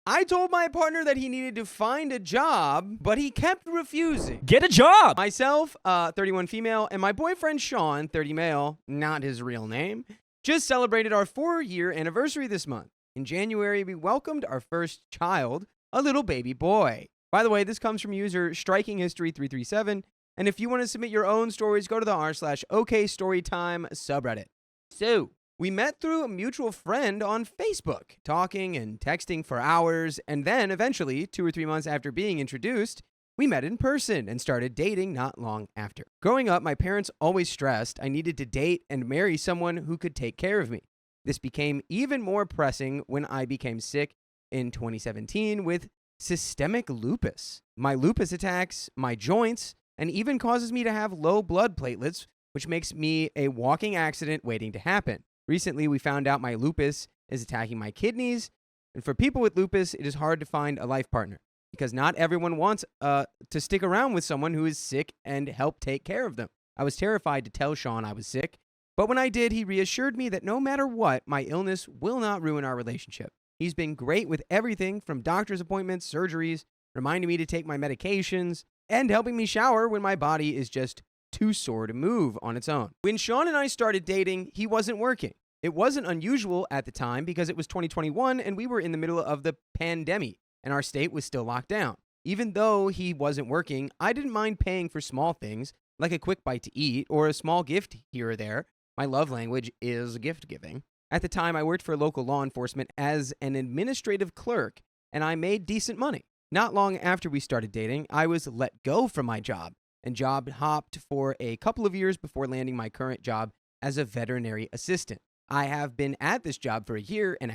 I told my partner that he needed to find a job, but he kept refusing. Get a job! Myself, 31 female, and my boyfriend Sean, 30 male, not his real name, just celebrated our 4-year anniversary this month. In January, we welcomed our first child, a little baby boy. By the way, this comes from user strikinghistory337, and if you want to submit your own stories, go to the r/okstorytime subreddit. So, we met through a mutual friend on Facebook, talking and texting for hours, and then eventually, 2 or 3 months after being introduced, we met in person and started dating not long after. Growing up, my parents always stressed I needed to date and marry someone who could take care of me. This became even more pressing when I became sick in 2017 with systemic lupus. My lupus attacks my joints and even causes me to have low blood platelets, which makes me a walking accident waiting to happen. Recently, we found out my lupus is attacking my kidneys, and for people with lupus, it is hard to find a life partner because not everyone wants to stick around with someone who is sick and help take care of them. I was terrified to tell Sean I was sick, but when I did, he reassured me that no matter what, my illness will not ruin our relationship. He's been great with everything from doctor's appointments, surgeries, reminding me to take my medications, and helping me shower when my body is just too sore to move on its own. When Sean and I started dating, he wasn't working. It wasn't unusual at the time because it was 2021 and we were in the middle of the pandemic and our state was still locked down. Even though he wasn't working, I didn't mind paying for small things like a quick bite to eat or a small gift here or there. My love language is gift giving. At the time, I worked for local law enforcement as an administrative clerk and I made decent money. Not long after we started dating, I was let go from my job and job hopped for a couple of years before landing my current job as a veterinary assistant. I have been at this job for 1.5 years, and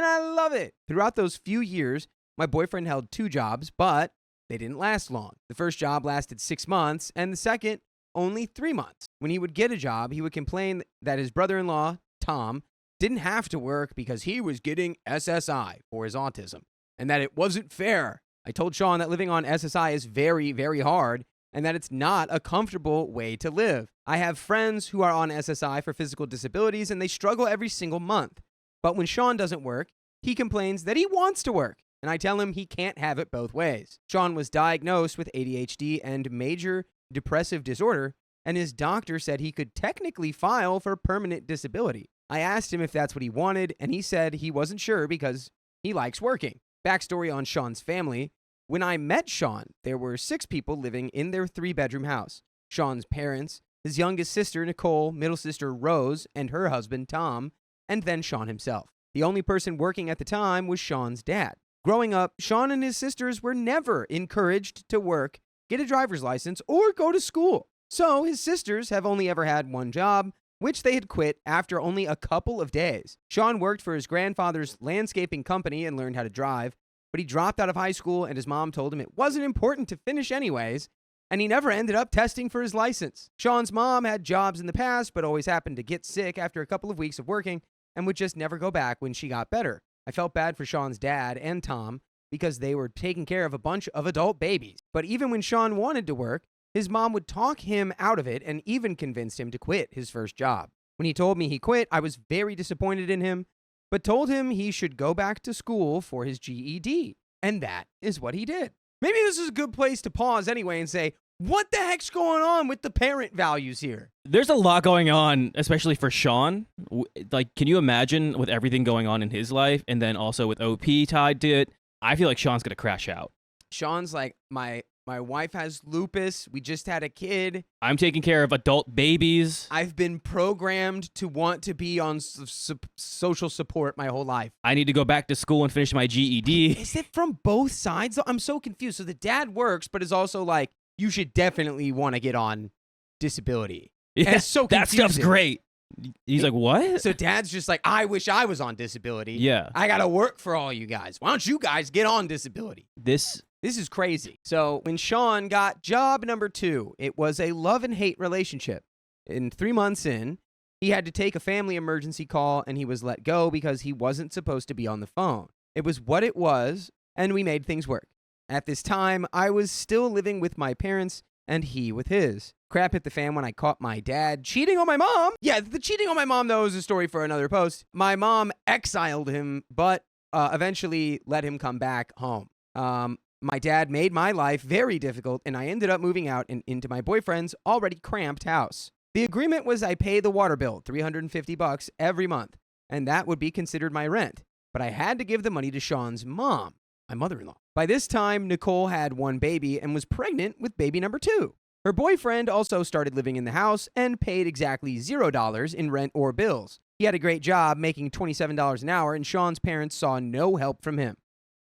I love it. Throughout those few years, my boyfriend held 2 jobs, but they didn't last long. The first job lasted 6 months, and the second, only 3 months. When he would get a job, he would complain that his brother-in-law, Tom, didn't have to work because he was getting SSI for his autism, and that it wasn't fair. I told Sean that living on SSI is very, very hard, and that it's not a comfortable way to live. I have friends who are on SSI for physical disabilities, and they struggle every single month. But when Sean doesn't work, he complains that he wants to work, and I tell him he can't have it both ways. Sean was diagnosed with ADHD and major depressive disorder, and his doctor said he could technically file for permanent disability. I asked him if that's what he wanted, and he said he wasn't sure because he likes working. Backstory on Sean's family. When I met Sean, there were 6 people living in their 3-bedroom house. Sean's parents, his youngest sister, Nicole, middle sister, Rose, and her husband, Tom, and then Sean himself. The only person working at the time was Sean's dad. Growing up, Sean and his sisters were never encouraged to work, get a driver's license, or go to school. So his sisters have only ever had one job, which they had quit after only a couple of days. Sean worked for his grandfather's landscaping company and learned how to drive, but he dropped out of high school and his mom told him it wasn't important to finish anyways, and he never ended up testing for his license. Sean's mom had jobs in the past, but always happened to get sick after a couple of weeks of working and would just never go back when she got better. I felt bad for Sean's dad and Tom because they were taking care of a bunch of adult babies. But even when Sean wanted to work, his mom would talk him out of it and even convinced him to quit his first job. When he told me he quit, I was very disappointed in him, but told him he should go back to school for his GED. And that is what he did. Maybe this is a good place to pause anyway and say, what the heck's going on with the parent values here? There's a lot going on, especially for Sean. Like, can you imagine with everything going on in his life and then also with OP tied to it? I feel like Sean's going to crash out. Sean's like, my wife has lupus. We just had a kid. I'm taking care of adult babies. I've been programmed to want to be on social support my whole life. I need to go back to school and finish my GED. Is it from both sides? I'm so confused. So the dad works, but is also like, you should definitely want to get on disability. Yeah, it's so confusing. That stuff's great. He's like, what? So dad's just like, I wish I was on disability. Yeah. I got to work for all you guys. Why don't you guys get on disability? This is crazy. So when Sean got job number 2, it was a love and hate relationship. And 3 months in, he had to take a family emergency call and he was let go because he wasn't supposed to be on the phone. It was what it was, and we made things work. At this time, I was still living with my parents and he with his. Crap hit the fan when I caught my dad cheating on my mom. Yeah, the cheating on my mom, though, is a story for another post. My mom exiled him, but eventually let him come back home. My dad made my life very difficult, and I ended up moving out and into my boyfriend's already cramped house. The agreement was I pay the water bill, $350 every month, and that would be considered my rent. But I had to give the money to Sean's mom, my mother-in-law. By this time, Nicole had one baby and was pregnant with baby number 2. Her boyfriend also started living in the house and paid exactly $0 in rent or bills. He had a great job making $27 an hour, and Sean's parents saw no help from him.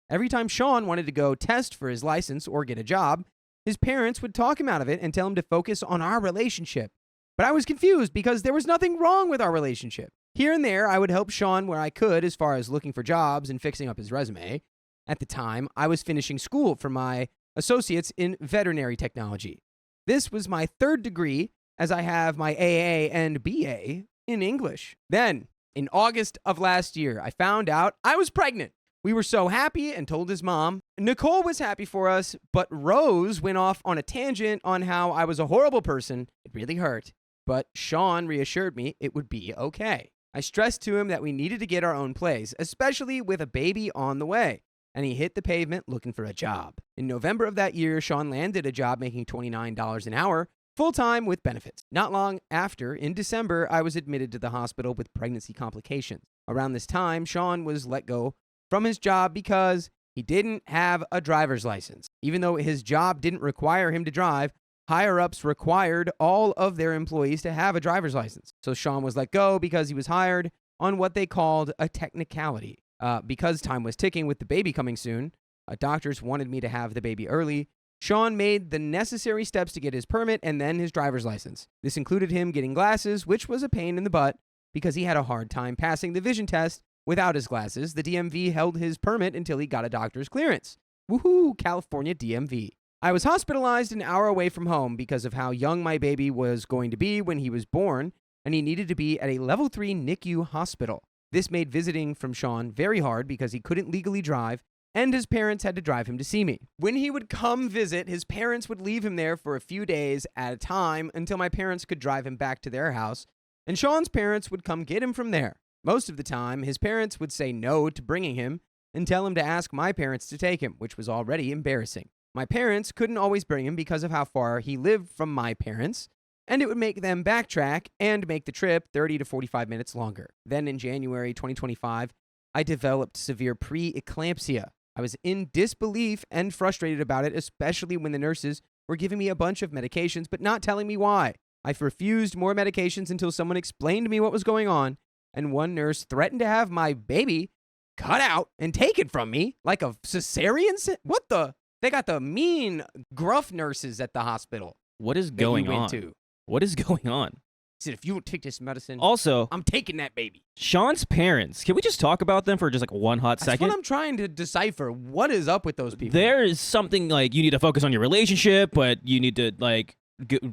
Every time Sean wanted to go test for his license or get a job, his parents would talk him out of it and tell him to focus on our relationship. But I was confused because there was nothing wrong with our relationship. Here and there, I would help Sean where I could as far as looking for jobs and fixing up his resume. At the time, I was finishing school for my associates in veterinary technology. This was my 3rd degree, as I have my AA and BA in English. Then, in August of last year, I found out I was pregnant. We were so happy and told his mom. Nicole was happy for us, but Rose went off on a tangent on how I was a horrible person. It really hurt. But Sean reassured me it would be okay. I stressed to him that we needed to get our own place, especially with a baby on the way. And he hit the pavement looking for a job. In November of that year, Sean landed a job making $29 an hour, full-time with benefits. Not long after, in December, I was admitted to the hospital with pregnancy complications. Around this time, Sean was let go from his job because he didn't have a driver's license. Even though his job didn't require him to drive, higher-ups required all of their employees to have a driver's license. So Sean was let go because he was hired on what they called a technicality. Because time was ticking with the baby coming soon, doctors wanted me to have the baby early. Sean made the necessary steps to get his permit and then his driver's license. This included him getting glasses, which was a pain in the butt because he had a hard time passing the vision test without his glasses. The DMV held his permit until he got a doctor's clearance. Woohoo, California DMV. I was hospitalized an hour away from home because of how young my baby was going to be when he was born, and he needed to be at a level 3 NICU hospital. This made visiting from Sean very hard because he couldn't legally drive, and his parents had to drive him to see me. When he would come visit, his parents would leave him there for a few days at a time until my parents could drive him back to their house, and Sean's parents would come get him from there. Most of the time, his parents would say no to bringing him and tell him to ask my parents to take him, which was already embarrassing. My parents couldn't always bring him because of how far he lived from my parents, and it would make them backtrack and make the trip 30 to 45 minutes longer. Then in January 2025, I developed severe preeclampsia. I was in disbelief and frustrated about it, especially when the nurses were giving me a bunch of medications but not telling me why. I refused more medications until someone explained to me what was going on, and one nurse threatened to have my baby cut out and taken from me like a cesarean. What the? They got the mean, gruff nurses at the hospital. What is going on? What is going on? He said, if you don't take this medicine, also, I'm taking that baby. Sean's parents, can we just talk about them for just like one hot second? That's what I'm trying to decipher. What is up with those people? There is something like you need to focus on your relationship, but you need to like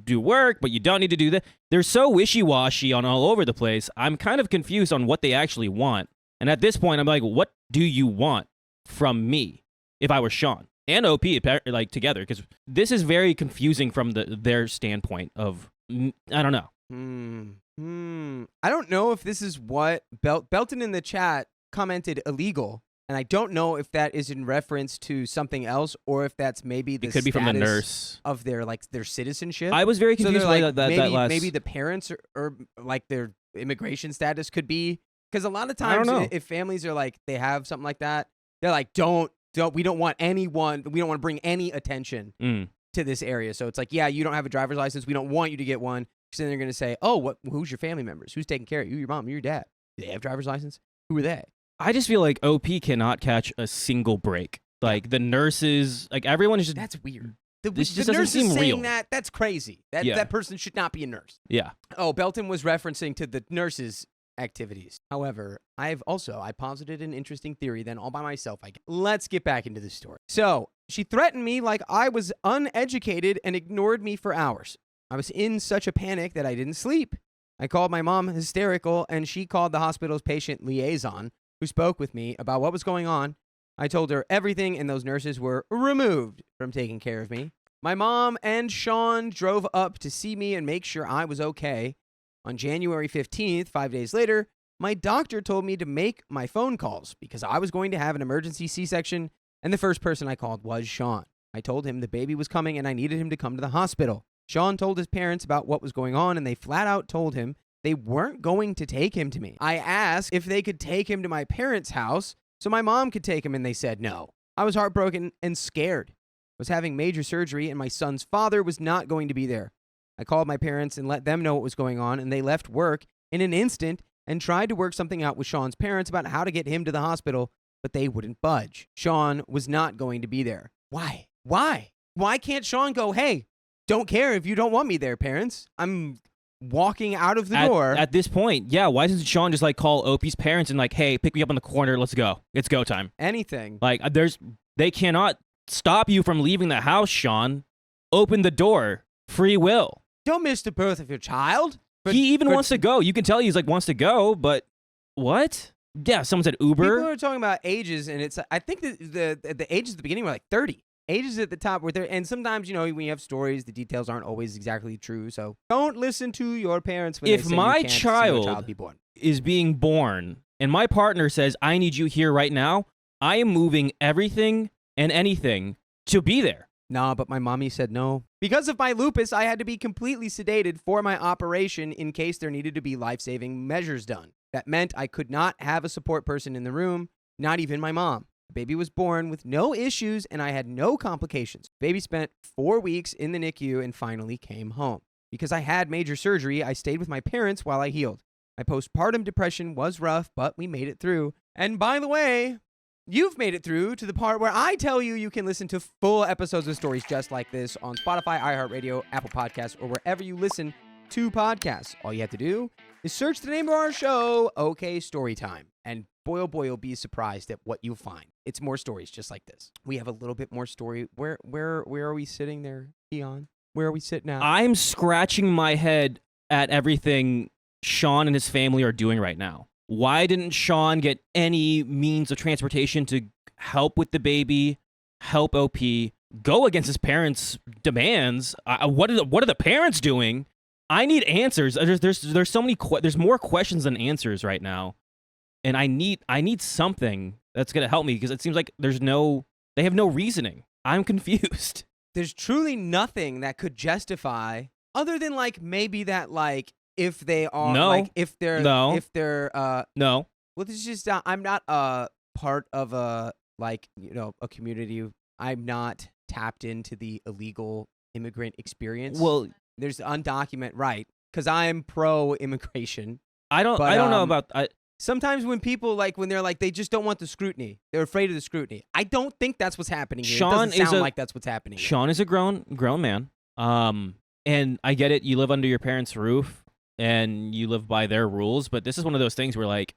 do work, but you don't need to do that. They're so wishy-washy on all over the place. I'm kind of confused on what they actually want. And at this point, I'm like, what do you want from me if I were Sean? And OP, like, together, because this is very confusing from their standpoint of, I don't know. I don't know if this is what Belton in the chat commented illegal, and I don't know if that is in reference to something else or if that's maybe the it could be from the nurse of their citizenship. I was very confused by like, that last. Maybe the parents or like their immigration status could be, because a lot of times if families are like they have something like that, they're like we don't want to bring any attention to this area. So it's like, yeah, you don't have a driver's license. We don't want you to get one. So then they're going to say, oh, who's your family members? Who's taking care of you? Your mom, your dad. Do they have driver's license? Who are they? I just feel like OP cannot catch a single break. Like the nurses, like everyone is just. That's weird. This just the doesn't nurse seem is saying real. that's crazy. That person should not be a nurse. Yeah. Oh, Belton was referencing to the nurses' activities. However, I posited an interesting theory then all by myself. Let's get back into the story. So she threatened me like I was uneducated and ignored me for hours. I was in such a panic that I didn't sleep. I called my mom hysterical, and she called the hospital's patient liaison, who spoke with me about what was going on. I told her everything, and those nurses were removed from taking care of me. My mom and Sean drove up to see me and make sure I was okay. On January 15th, 5 days later, my doctor told me to make my phone calls because I was going to have an emergency C-section, and the first person I called was Sean. I told him the baby was coming and I needed him to come to the hospital. Sean told his parents about what was going on, and they flat out told him they weren't going to take him to me. I asked if they could take him to my parents' house so my mom could take him, and they said no. I was heartbroken and scared. I was having major surgery, and my son's father was not going to be there. I called my parents and let them know what was going on, and they left work in an instant and tried to work something out with Sean's parents about how to get him to the hospital, but they wouldn't budge. Sean was not going to be there. Why? Why can't Sean go, hey, don't care if you don't want me there, parents? I'm walking out of the door. At this point, yeah, why doesn't Sean just like call Opie's parents and like, hey, pick me up on the corner, let's go. It's go time. Anything. Like they cannot stop you from leaving the house, Sean. Open the door. Free will. Don't miss the birth of your child. He even wants to go. You can tell he's like wants to go, but what? Yeah, someone said Uber. People are talking about ages, and it's I think the ages at the beginning were like 30. Ages at the top were there, and sometimes, you know, when you have stories, the details aren't always exactly true. So don't listen to your parents when they say my you can't see your child be born. Is being born, and my partner says, I need you here right now, I am moving everything and anything to be there. Nah, but my mommy said no. Because of my lupus, I had to be completely sedated for my operation in case there needed to be life-saving measures done. That meant I could not have a support person in the room, not even my mom. The baby was born with no issues, and I had no complications. Baby spent 4 weeks in the NICU and finally came home. Because I had major surgery, I stayed with my parents while I healed. My postpartum depression was rough, but we made it through. And by the way, you've made it through to the part where I tell you you can listen to full episodes of stories just like this on Spotify, iHeartRadio, Apple Podcasts, or wherever you listen to podcasts. All you have to do is search the name of our show, OK Storytime. And boy, oh boy, you'll be surprised at what you'll find. It's more stories just like this. We have a little bit more story. Where are we sitting there, Keon? Where are we sitting now? I'm scratching my head at everything Sean and his family are doing right now. Why didn't Sean get any means of transportation to help with the baby, help OP, go against his parents' demands? What are the parents doing? I need answers. There's so many there's more questions than answers right now. And I need something that's going to help me because it seems like they have no reasoning. I'm confused. There's truly nothing that could justify other than like maybe that like if they are like if they're no. Well, it's just I'm not a part of a like, you know, a community. I'm not tapped into the illegal immigrant experience. Well, there's undocumented right because I'm pro immigration. I don't know about sometimes when people like when they're like they just don't want the scrutiny, they're afraid of the scrutiny. I don't think that's what's happening here. Sean it doesn't sound like that's what's happening. Sean is a grown man. And I get it. You live under your parents' roof and you live by their rules, but this is one of those things where like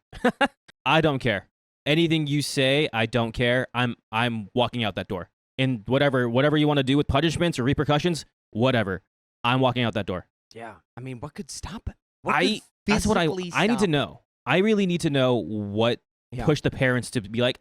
I don't care. Anything you say, I don't care. I'm walking out that door. And whatever you want to do with punishments or repercussions, whatever. I'm walking out that door. Yeah. I mean, what could stop it? That's what I need to know. I really need to know what pushed the parents to be like,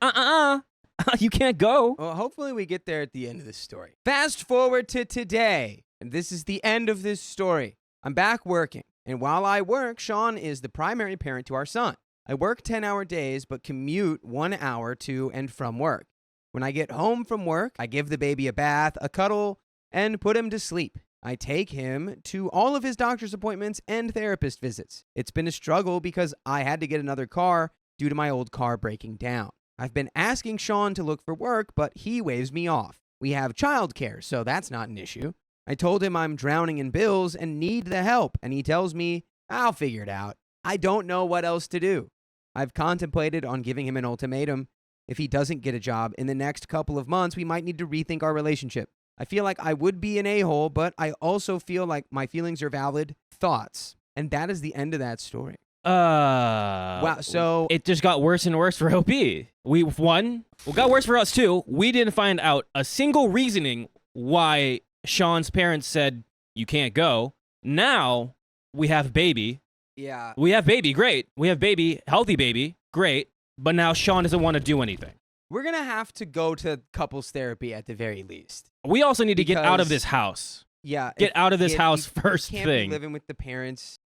you can't go. Well, hopefully we get there at the end of this story. Fast forward to today, and this is the end of this story. I'm back working, and while I work, Sean is the primary parent to our son. I work 10-hour days, but commute 1 hour to and from work. When I get home from work, I give the baby a bath, a cuddle, and put him to sleep. I take him to all of his doctor's appointments and therapist visits. It's been a struggle because I had to get another car due to my old car breaking down. I've been asking Sean to look for work, but he waves me off. We have childcare, so that's not an issue. I told him I'm drowning in bills and need the help, and he tells me, I'll figure it out. I don't know what else to do. I've contemplated on giving him an ultimatum. If he doesn't get a job in the next couple of months, we might need to rethink our relationship. I feel like I would be an a-hole, but I also feel like my feelings are valid. Thoughts. And that is the end of that story. Wow. So it just got worse and worse for OP. It got worse for us too. We didn't find out a single reasoning why Sean's parents said you can't go. Now we have baby. Yeah. We have baby. Great. We have baby. Healthy baby. Great. But now Sean doesn't want to do anything. We're going to have to go to couples therapy at the very least. We also need to get out of this house. Yeah. Get out of this house first can't thing. Be living with the parents.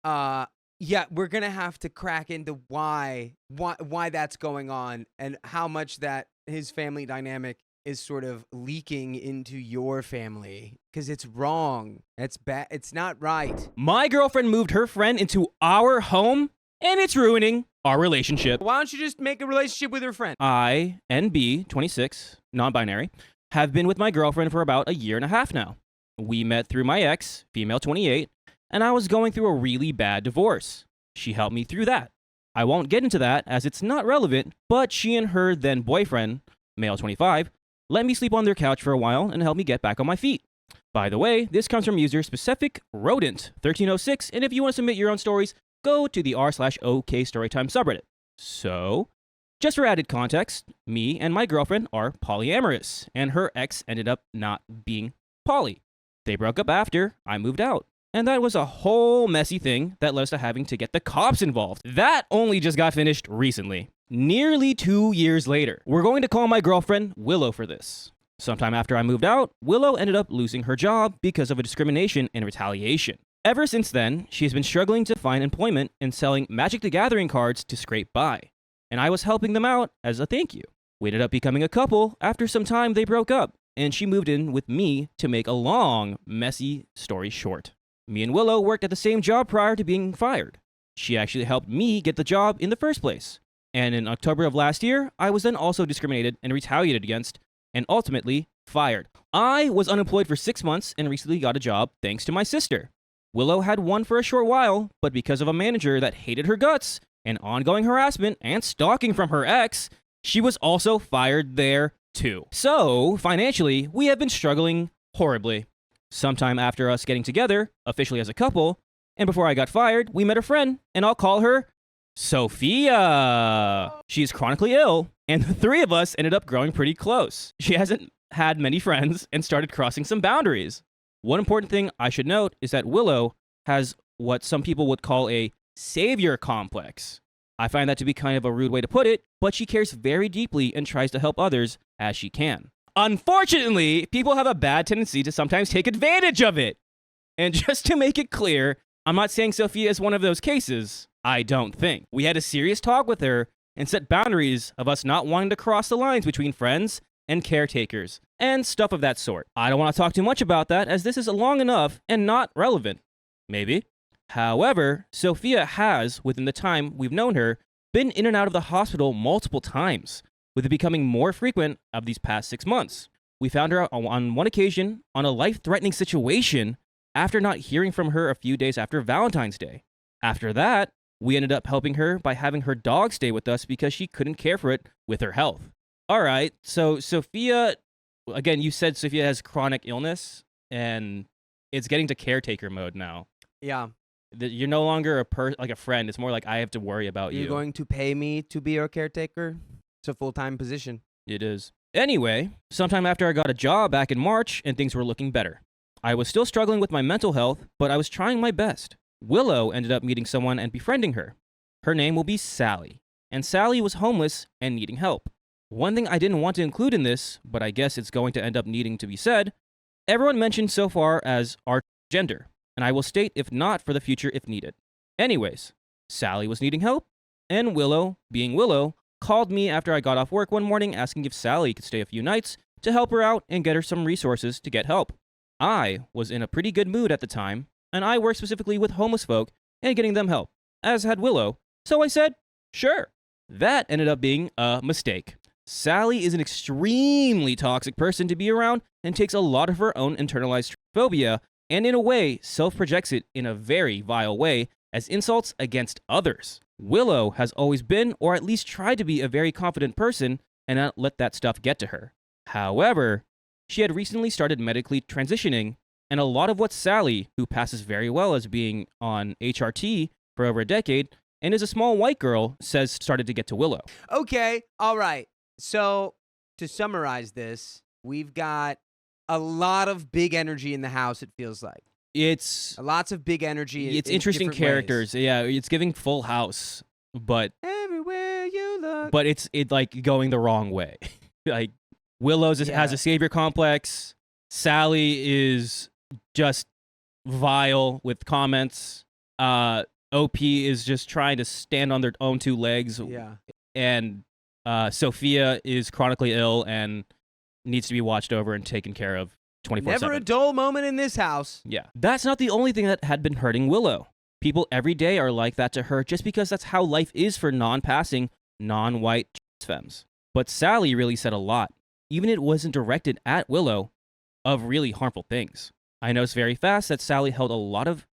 Yeah, we're gonna have to crack into why that's going on and how much that his family dynamic is sort of leaking into your family because it's wrong. It's bad. It's not right. My girlfriend moved her friend into our home, and it's ruining our relationship. Why don't you just make a relationship with her friend? I, NB, 26, non-binary, have been with my girlfriend for about a year and a half now. We met through my ex, female 28, and I was going through a really bad divorce. She helped me through that. I won't get into that as it's not relevant, but she and her then boyfriend, male 25, let me sleep on their couch for a while and help me get back on my feet. By the way, this comes from user specific rodent 1306, and if you want to submit your own stories, go to the r/okstorytime subreddit. So, just for added context, me and my girlfriend are polyamorous, and her ex ended up not being poly. They broke up after I moved out. And that was a whole messy thing that led us to having to get the cops involved. That only just got finished recently. Nearly 2 years later. We're going to call my girlfriend Willow for this. Sometime after I moved out, Willow ended up losing her job because of a discrimination and retaliation. Ever since then, she has been struggling to find employment and selling Magic the Gathering cards to scrape by. And I was helping them out as a thank you. We ended up becoming a couple after some time they broke up, and she moved in with me to make a long, messy story short. Me and Willow worked at the same job prior to being fired. She actually helped me get the job in the first place. And in October of last year, I was then also discriminated and retaliated against, and ultimately fired. I was unemployed for 6 months and recently got a job thanks to my sister. Willow had one for a short while, but because of a manager that hated her guts and ongoing harassment and stalking from her ex, she was also fired there too. So, financially, we have been struggling horribly. Sometime after us getting together, officially as a couple, and before I got fired, we met a friend, and I'll call her Sophia. She's chronically ill, and the three of us ended up growing pretty close. She hasn't had many friends and started crossing some boundaries. One important thing I should note is that Willow has what some people would call a savior complex. I find that to be kind of a rude way to put it, but she cares very deeply and tries to help others as she can. Unfortunately, people have a bad tendency to sometimes take advantage of it. And just to make it clear, I'm not saying Sophia is one of those cases. I don't think. We had a serious talk with her and set boundaries of us not wanting to cross the lines between friends and caretakers and stuff of that sort. I don't want to talk too much about that as this is long enough and not relevant. Maybe. However, Sophia has, within the time we've known her, been in and out of the hospital multiple times, with it becoming more frequent of these past 6 months. We found her on one occasion on a life-threatening situation after not hearing from her a few days after Valentine's Day. After that, we ended up helping her by having her dog stay with us because she couldn't care for it with her health. All right, so Sophia, again, you said Sophia has chronic illness, and it's getting to caretaker mode now. Yeah. You're no longer like a friend. It's more like I have to worry about you. You're going to pay me to be your caretaker? It's a full-time position. It is. Anyway, sometime after I got a job back in March and things were looking better. I was still struggling with my mental health, but I was trying my best. Willow ended up meeting someone and befriending her. Her name will be Sally, and Sally was homeless and needing help. One thing I didn't want to include in this, but I guess it's going to end up needing to be said, everyone mentioned so far as our gender, and I will state if not for the future if needed. Anyways, Sally was needing help, and Willow, being Willow, called me after I got off work one morning asking if Sally could stay a few nights to help her out and get her some resources to get help. I was in a pretty good mood at the time, and I work specifically with homeless folk and getting them help, as had Willow, so I said, sure. That ended up being a mistake. Sally is an extremely toxic person to be around and takes a lot of her own internalized phobia and in a way self-projects it in a very vile way as insults against others. Willow has always been, or at least tried to be, a very confident person and not let that stuff get to her. However, she had recently started medically transitioning, and a lot of what Sally, who passes very well as being on HRT for over a decade and is a small white girl, says started to get to Willow. Okay, all right. So, to summarize this, we've got a lot of big energy in the house, it feels like. It's lots of big energy. It's interesting characters. Ways. Yeah, it's giving Full House, but everywhere you look. But it's like going the wrong way. Like Willow's has a savior complex. Sally is just vile with comments. OP is just trying to stand on their own two legs. Yeah. And Sophia is chronically ill and needs to be watched over and taken care of 24/7. Never a dull moment in this house. Yeah. That's not the only thing that had been hurting Willow. People every day are like that to her just because that's how life is for non-passing, non-white femmes. But Sally really said a lot, even it wasn't directed at Willow, of really harmful things. I noticed very fast that Sally held a lot of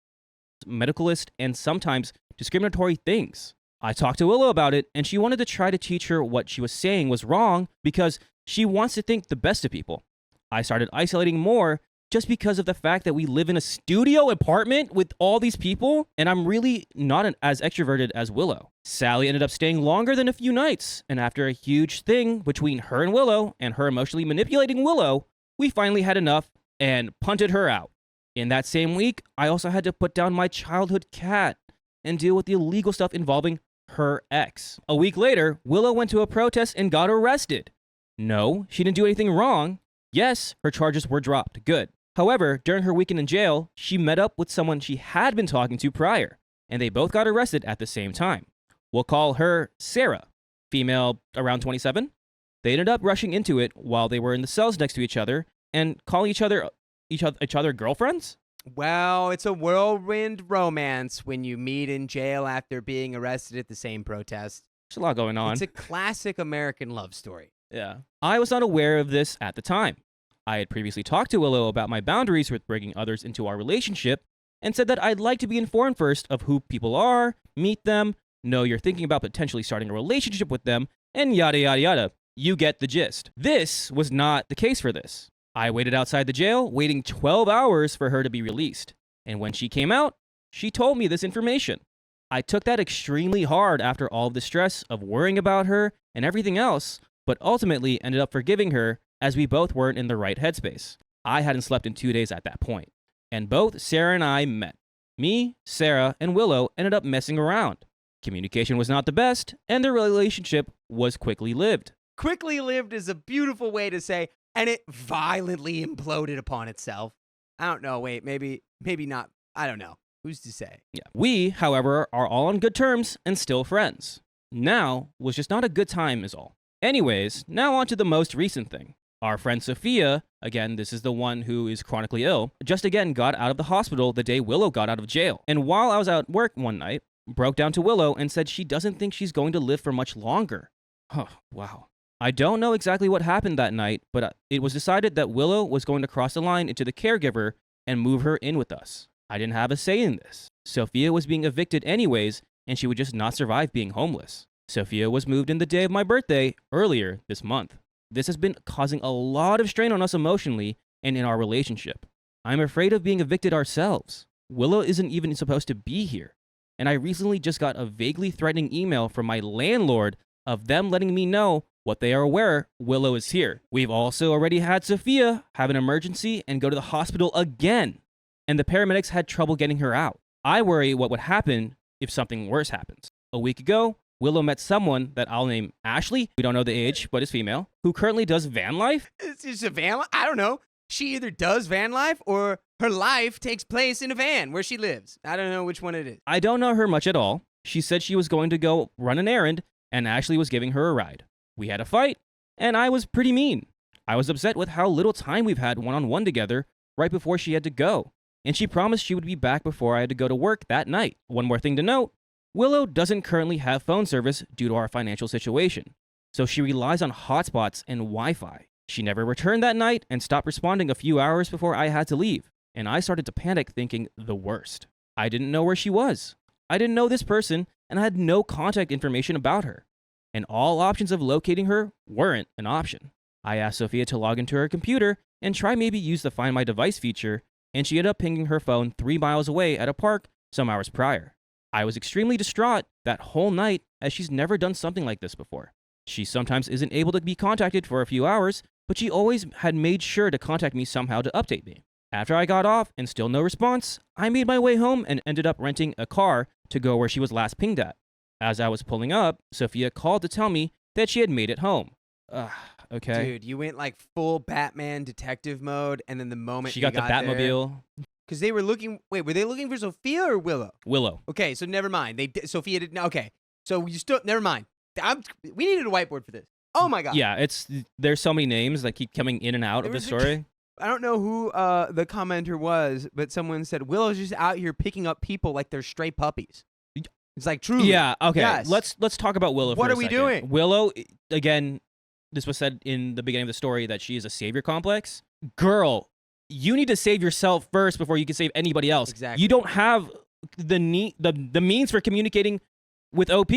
medicalist and sometimes discriminatory things. I talked to Willow about it, and she wanted to try to teach her what she was saying was wrong because she wants to think the best of people. I started isolating more just because of the fact that we live in a studio apartment with all these people, and I'm really not as extroverted as Willow. Sally ended up staying longer than a few nights, and after a huge thing between her and Willow, and her emotionally manipulating Willow, we finally had enough and punted her out. In that same week, I also had to put down my childhood cat and deal with the illegal stuff involving her ex. A week later, Willow went to a protest and got arrested. No, she didn't do anything wrong. Yes, her charges were dropped. Good. However, during her weekend in jail, she met up with someone she had been talking to prior, and they both got arrested at the same time. We'll call her Sarah, female around 27. They ended up rushing into it while they were in the cells next to each other and calling each other girlfriends. Well, it's a whirlwind romance when you meet in jail after being arrested at the same protest. There's a lot going on. It's a classic American love story. Yeah. I was not aware of this at the time. I had previously talked to Willow about my boundaries with bringing others into our relationship and said that I'd like to be informed first of who people are, meet them, know you're thinking about potentially starting a relationship with them, and yada yada yada. You get the gist. This was not the case for this. I waited outside the jail, waiting 12 hours for her to be released. And when she came out, she told me this information. I took that extremely hard after all of the stress of worrying about her and everything else, but ultimately ended up forgiving her as we both weren't in the right headspace. I hadn't slept in 2 days at that point. And both Sarah and I met. Me, Sarah, and Willow ended up messing around. Communication was not the best, and the relationship was quickly lived. Quickly lived is a beautiful way to say, and it violently imploded upon itself. I don't know. Wait, maybe not. I don't know. Who's to say? Yeah. We, however, are all on good terms and still friends. Now was just not a good time is all. Anyways, now on to the most recent thing. Our friend Sophia, again, this is the one who is chronically ill, just again got out of the hospital the day Willow got out of jail. And while I was at work one night, broke down to Willow and said she doesn't think she's going to live for much longer. Oh, wow. I don't know exactly what happened that night, but it was decided that Willow was going to cross the line into the caregiver and move her in with us. I didn't have a say in this. Sophia was being evicted anyways, and she would just not survive being homeless. Sophia was moved in the day of my birthday earlier this month. This has been causing a lot of strain on us emotionally and in our relationship. I'm afraid of being evicted ourselves. Willow isn't even supposed to be here. And I recently just got a vaguely threatening email from my landlord of them letting me know what they are aware Willow is here. We've also already had Sophia have an emergency and go to the hospital again. And the paramedics had trouble getting her out. I worry what would happen if something worse happens. A week ago, Willow met someone that I'll name Ashley, we don't know the age, but is female, who currently does van life. It's just a van life? I don't know. She either does van life or her life takes place in a van where she lives. I don't know which one it is. I don't know her much at all. She said she was going to go run an errand, and Ashley was giving her a ride. We had a fight, and I was pretty mean. I was upset with how little time we've had one-on-one together right before she had to go, and she promised she would be back before I had to go to work that night. One more thing to note. Willow doesn't currently have phone service due to our financial situation, so she relies on hotspots and Wi-Fi. She never returned that night and stopped responding a few hours before I had to leave, and I started to panic thinking the worst. I didn't know where she was. I didn't know this person, and I had no contact information about her, and all options of locating her weren't an option. I asked Sophia to log into her computer and try maybe use the Find My Device feature, and she ended up pinging her phone 3 miles away at a park some hours prior. I was extremely distraught that whole night as she's never done something like this before. She sometimes isn't able to be contacted for a few hours, but she always had made sure to contact me somehow to update me. After I got off and still no response, I made my way home and ended up renting a car to go where she was last pinged at. As I was pulling up, Sophia called to tell me that she had made it home. Okay. Dude, you went like full Batman detective mode, and then the moment she you got the Batmobile. there, Because they were looking. Wait, were they looking for Sophia or Willow? Willow. Okay, so never mind. Sophia didn't. Okay, so you still never mind. We needed a whiteboard for this. Oh my god. Yeah, there's so many names that keep coming in and out of the story. I don't know who the commenter was, but someone said Willow's just out here picking up people like they're stray puppies. It's like true. Yeah. Okay. Yes. Let's talk about Willow. What for a are we second. doing? Willow, again, this was said in the beginning of the story that she is a savior complex. Girl, you need to save yourself first before you can save anybody else. Exactly. You don't have the means for communicating with OP.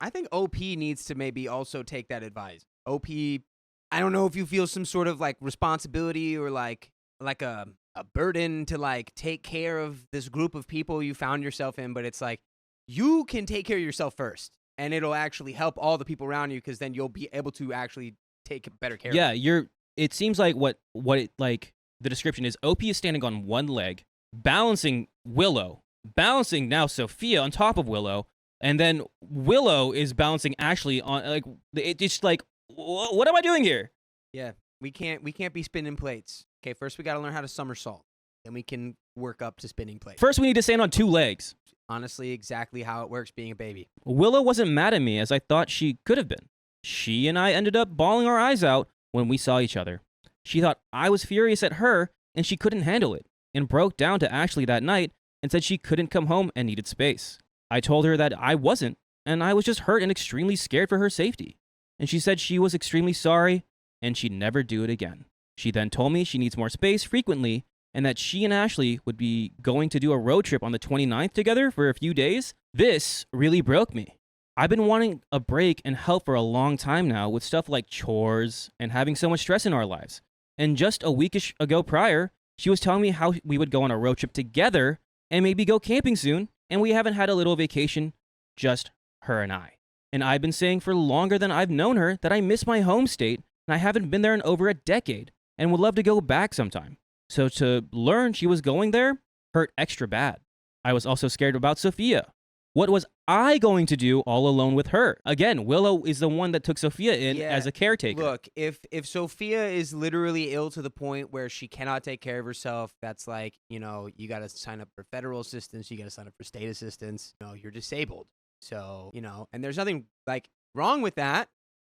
I think OP needs to maybe also take that advice. OP, I don't know if you feel some sort of like responsibility or like a burden to like take care of this group of people you found yourself in, but it's like you can take care of yourself first, and it'll actually help all the people around you because then you'll be able to actually take better care. Yeah, of them. It seems like what it like the description is. OP is standing on one leg, balancing Willow, balancing now Sophia on top of Willow, and then Willow is balancing Ashley on like it's like what am I doing here? Yeah, we can't be spinning plates. Okay, first we got to learn how to somersault. Then we can work up to spinning plates. First, we need to stand on two legs. Honestly, exactly how it works being a baby. Willow wasn't mad at me as I thought she could have been. She and I ended up bawling our eyes out when we saw each other. She thought I was furious at her and she couldn't handle it, and broke down to Ashley that night and said she couldn't come home and needed space. I told her that I wasn't, and I was just hurt and extremely scared for her safety. And she said she was extremely sorry and she'd never do it again. She then told me she needs more space frequently and that she and Ashley would be going to do a road trip on the 29th together for a few days. This really broke me. I've been wanting a break and help for a long time now with stuff like chores and having so much stress in our lives. And just a weekish ago prior, she was telling me how we would go on a road trip together and maybe go camping soon, and we haven't had a little vacation, just her and I. And I've been saying for longer than I've known her that I miss my home state, and I haven't been there in over a decade, and would love to go back sometime. So to learn she was going there hurt extra bad. I was also scared about Sophia. What was I going to do all alone with her? Again, Willow is the one that took Sophia in as a caretaker. Look, if Sophia is literally ill to the point where she cannot take care of herself, that's like, you got to sign up for federal assistance, you got to sign up for state assistance, you're disabled. So, and there's nothing like wrong with that.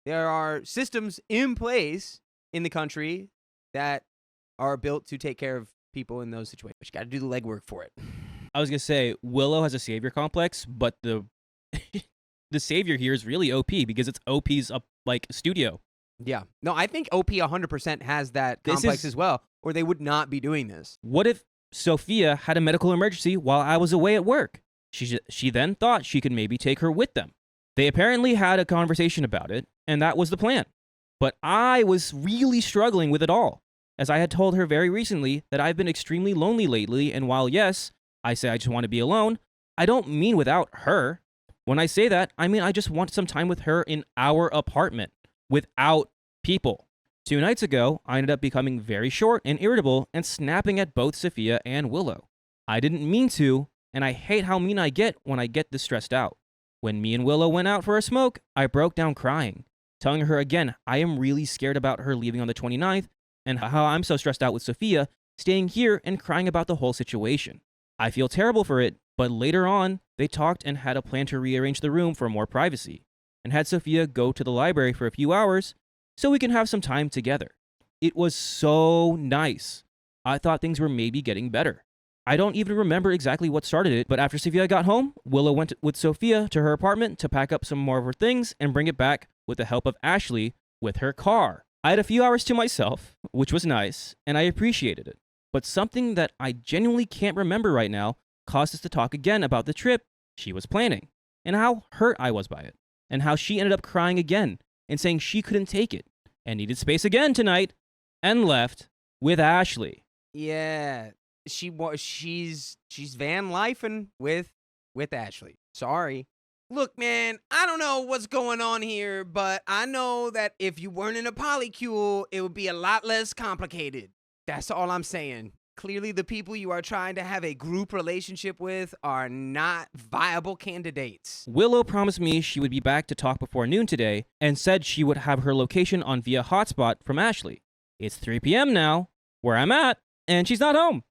There are systems in place in the country that are built to take care of people in those situations. You got to do the legwork for it. I was going to say, Willow has a savior complex, but the savior here is really OP because it's OP's studio. Yeah. No, I think OP 100% has that complex as well, or they would not be doing this. What if Sophia had a medical emergency while I was away at work? She then thought she could maybe take her with them. They apparently had a conversation about it, and that was the plan. But I was really struggling with it all, as I had told her very recently that I've been extremely lonely lately, and while yes, I say I just want to be alone, I don't mean without her. When I say that, I mean I just want some time with her in our apartment, without people. 2 nights ago, I ended up becoming very short and irritable and snapping at both Sophia and Willow. I didn't mean to, and I hate how mean I get when I get this stressed out. When me and Willow went out for a smoke, I broke down crying, telling her again I am really scared about her leaving on the 29th and how I'm so stressed out with Sophia staying here and crying about the whole situation. I feel terrible for it, but later on, they talked and had a plan to rearrange the room for more privacy, and had Sophia go to the library for a few hours so we can have some time together. It was so nice. I thought things were maybe getting better. I don't even remember exactly what started it, but after Sophia got home, Willow went with Sophia to her apartment to pack up some more of her things and bring it back with the help of Ashley with her car. I had a few hours to myself, which was nice, and I appreciated it. But something that I genuinely can't remember right now caused us to talk again about the trip she was planning, and how hurt I was by it, and how she ended up crying again and saying she couldn't take it and needed space again tonight, and left with Ashley. Yeah, she's van lifing with Ashley. Sorry. Look, man, I don't know what's going on here, but I know that if you weren't in a polycule, it would be a lot less complicated. That's all I'm saying. Clearly, the people you are trying to have a group relationship with are not viable candidates. Willow promised me she would be back to talk before noon today and said she would have her location on via hotspot from Ashley. It's 3 p.m. now, where I'm at, and she's not home.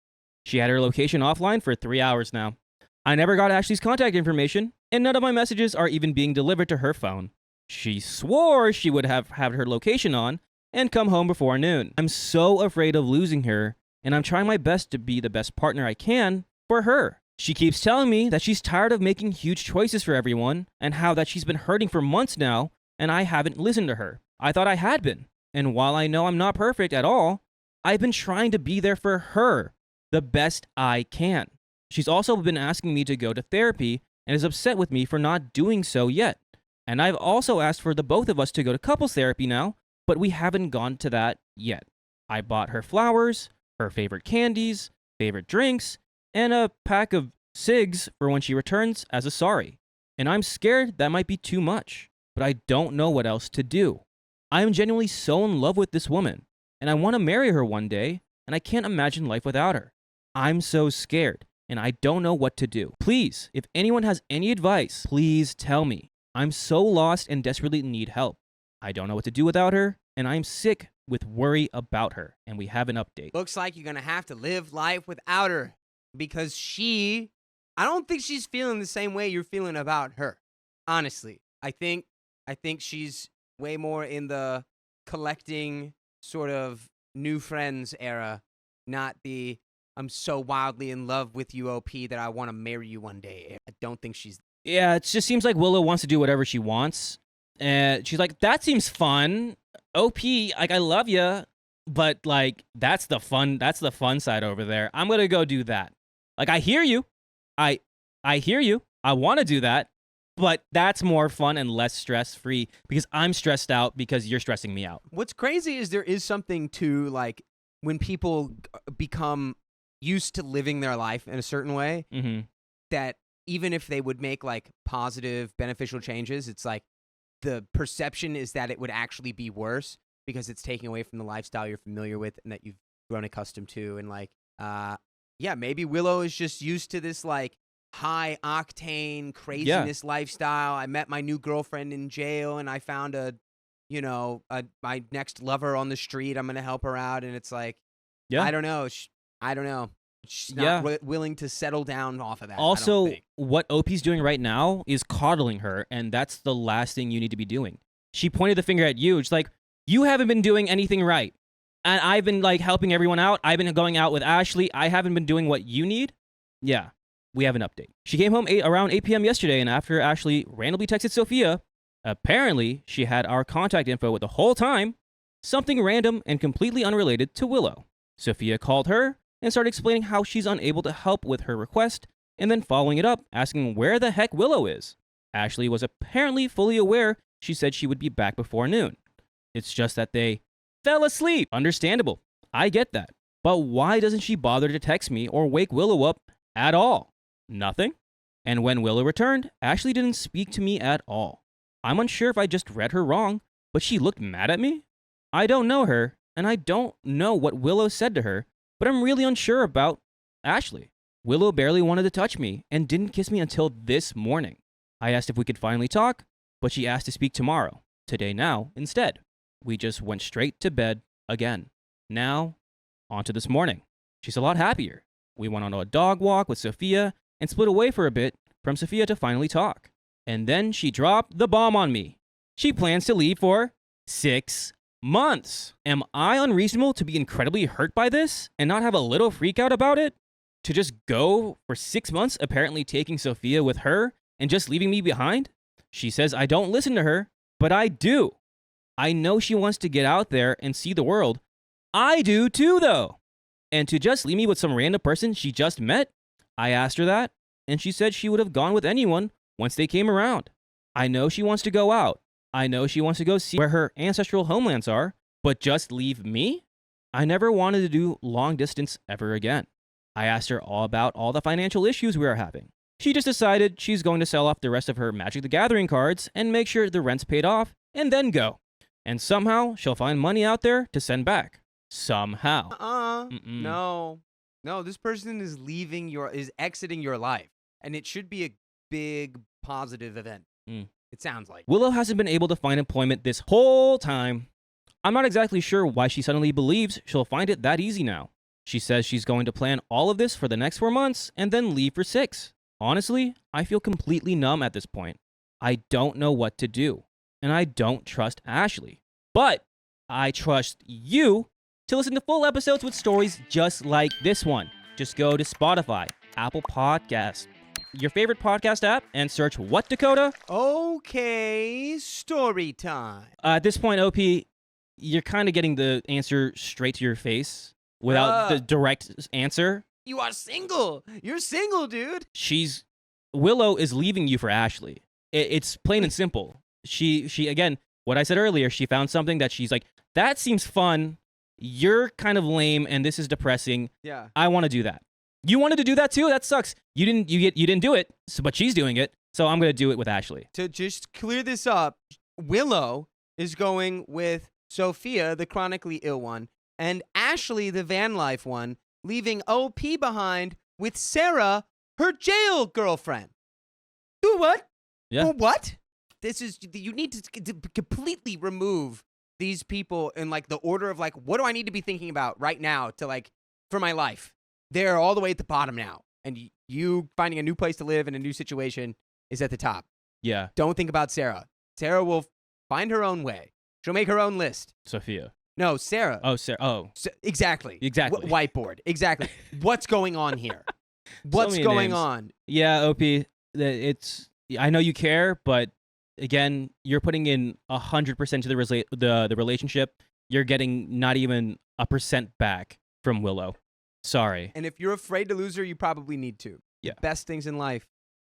She had her location offline for 3 hours now. I never got Ashley's contact information, and none of my messages are even being delivered to her phone. She swore she would have had her location on and come home before noon. I'm so afraid of losing her, and I'm trying my best to be the best partner I can for her. She keeps telling me that she's tired of making huge choices for everyone, and how that she's been hurting for months now, and I haven't listened to her. I thought I had been, and while I know I'm not perfect at all, I've been trying to be there for her the best I can. She's also been asking me to go to therapy and is upset with me for not doing so yet. And I've also asked for the both of us to go to couples therapy now, but we haven't gone to that yet. I bought her flowers, her favorite candies, favorite drinks, and a pack of cigs for when she returns as a sorry. And I'm scared that might be too much, but I don't know what else to do. I am genuinely so in love with this woman, and I want to marry her one day, and I can't imagine life without her. I'm so scared, and I don't know what to do. Please, if anyone has any advice, please tell me. I'm so lost and desperately need help. I don't know what to do without her, and I'm sick with worry about her, and we have an update. Looks like you're going to have to live life without her because I don't think she's feeling the same way you're feeling about her. Honestly, I think she's way more in the collecting sort of new friends era, not the I'm so wildly in love with you, OP, that I want to marry you one day. I don't think she's... Yeah, it just seems like Willow wants to do whatever she wants. And she's like, that seems fun. OP, like, I love you, but, like, that's the fun side over there. I'm going to go do that. Like, I hear you. I hear you. I want to do that, but that's more fun and less stress-free because I'm stressed out because you're stressing me out. What's crazy is there is something to, like, when people become used to living their life in a certain way, that even if they would make like positive, beneficial changes, it's like the perception is that it would actually be worse because it's taking away from the lifestyle you're familiar with and that you've grown accustomed to. And like, yeah, maybe Willow is just used to this like high octane craziness lifestyle. I met my new girlfriend in jail and I found my next lover on the street. I'm going to help her out. And it's like, I don't know. I don't know. She's not willing to settle down off of that. Also, what OP's doing right now is coddling her, and that's the last thing you need to be doing. She pointed the finger at you. It's like, you haven't been doing anything right. And I've been, like, helping everyone out. I've been going out with Ashley. I haven't been doing what you need. Yeah, we have an update. She came home around 8 p.m. yesterday, and after Ashley randomly texted Sophia, apparently she had our contact info with the whole time, something random and completely unrelated to Willow. Sophia called her and started explaining how she's unable to help with her request, and then following it up, asking where the heck Willow is. Ashley was apparently fully aware she said she would be back before noon. It's just that they fell asleep. Understandable. I get that. But why doesn't she bother to text me or wake Willow up at all? Nothing. And when Willow returned, Ashley didn't speak to me at all. I'm unsure if I just read her wrong, but she looked mad at me. I don't know her, and I don't know what Willow said to her, but I'm really unsure about Ashley. Willow barely wanted to touch me and didn't kiss me until this morning. I asked if we could finally talk, but she asked to speak tomorrow, today now, instead. We just went straight to bed again. Now, on to this morning. She's a lot happier. We went on a dog walk with Sophia and split away for a bit from Sophia to finally talk. And then she dropped the bomb on me. She plans to leave for 6 months. Am I unreasonable to be incredibly hurt by this and not have a little freak out about it? To just go for 6 months, apparently taking Sophia with her and just leaving me behind? She says I don't listen to her, but I do. I know she wants to get out there and see the world. I do too, though. And to just leave me with some random person she just met? I asked her that, and she said she would have gone with anyone once they came around. I know she wants to go out. I know she wants to go see where her ancestral homelands are, but just leave me? I never wanted to do long distance ever again. I asked her all about all the financial issues we are having. She just decided she's going to sell off the rest of her Magic the Gathering cards and make sure the rent's paid off and then go. And somehow she'll find money out there to send back. Somehow. No, this person is exiting your life. And it should be a big positive event. It sounds like. Willow hasn't been able to find employment this whole time. I'm not exactly sure why she suddenly believes she'll find it that easy now. She says she's going to plan all of this for the next 4 months and then leave for 6. Honestly, I feel completely numb at this point. I don't know what to do, and I don't trust Ashley. But I trust you to listen to full episodes with stories just like this one. Just go to Spotify, Apple Podcasts, your favorite podcast app, and search what, Dakota? Okay, story time. At this point, OP, you're kind of getting the answer straight to your face without the direct answer. You are single. You're single, dude. Willow is leaving you for Ashley. It's plain and simple. She again, what I said earlier, she found something that she's like, that seems fun. You're kind of lame, and this is depressing. Yeah. I want to do that. You wanted to do that too? That sucks. You didn't do it, but she's doing it, so I'm gonna do it with Ashley. To just clear this up, Willow is going with Sophia, the chronically ill one, and Ashley, the van life one, leaving OP behind with Sarah, her jail girlfriend. Do what? Yeah. What? You need to completely remove these people in like the order of like, what do I need to be thinking about right now to like, for my life? They're all the way at the bottom now. And you finding a new place to live in a new situation is at the top. Yeah. Don't think about Sarah. Sarah will find her own way. She'll make her own list. Sophia. No, Sarah. Oh, Sarah. Oh. Exactly. Exactly. Whiteboard. Exactly. What's going on here? What's going on? Yeah, OP. I know you care, but again, you're putting in 100% to the relationship. You're getting not even 1% back from Willow. Sorry. And if you're afraid to lose her, you probably need to. Yeah. The best things in life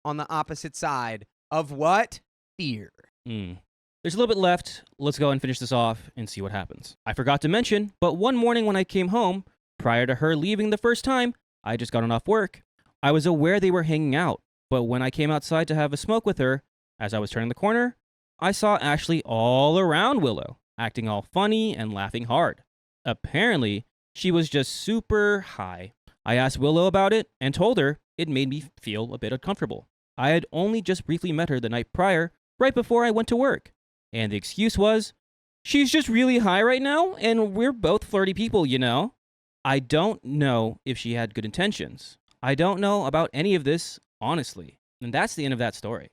on the opposite side of what? Fear. There's a little bit left. Let's go and finish this off and see what happens. I forgot to mention, but one morning when I came home, prior to her leaving the first time, I just gotten off work. I was aware they were hanging out, but when I came outside to have a smoke with her, as I was turning the corner, I saw Ashley all around Willow, acting all funny and laughing hard. Apparently, she was just super high. I asked Willow about it and told her it made me feel a bit uncomfortable. I had only just briefly met her the night prior, right before I went to work. And the excuse was, she's just really high right now, and we're both flirty people, you know? I don't know if she had good intentions. I don't know about any of this, honestly. And that's the end of that story.